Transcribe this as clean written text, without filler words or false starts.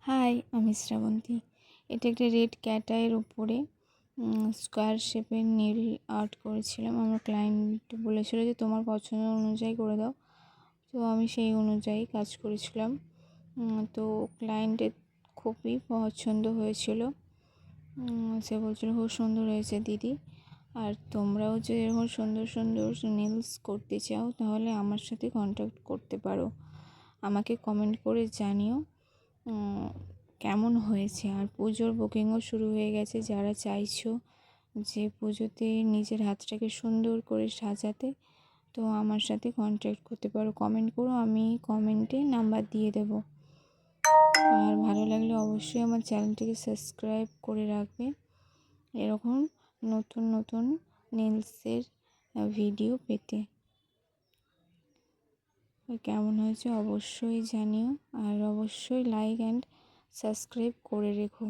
High, আমি শ্রাবন্তী। এটা একটা রেড ক্যাট আইয়ের উপরে স্কোয়ার শেপের নীল আর্ট করেছিলাম। আমার ক্লায়েন্ট বলেছিল যে তোমার পছন্দ অনুযায়ী করে দাও, তো আমি সেই অনুযায়ী কাজ করেছিলাম। তো ক্লায়েন্টের খুবই পছন্দ হয়েছিল। সে বলছিল খুব সুন্দর হয়েছে দিদি। আর তোমরাও যে এরকম সুন্দর সুন্দর নেলস করতে চাও তাহলে আমার সাথে কন্ট্যাক্ট করতে পারো। আমাকে কমেন্ট করে জানিও কেমন হয়েছে। আর পুজোর বুকিংও শুরু হয়ে গেছে। যারা চাইছো যে পুজোতে নিজের হাতটাকে সুন্দর করে সাজাতে, তো আমার সাথে কন্ট্যাক্ট করতে পারো। কমেন্ট করো, আমি কমেন্টে নাম্বার দিয়ে দেব। আর ভালো লাগলে অবশ্যই আমার চ্যানেলটিকে সাবস্ক্রাইব করে রাখবে এরকম নতুন নতুন নেলসের ভিডিও পেতে। কেমন হয়েছে অবশ্যই জানিও, আর অবশ্যই লাইক অ্যান্ড সাবস্ক্রাইব করে রেখো।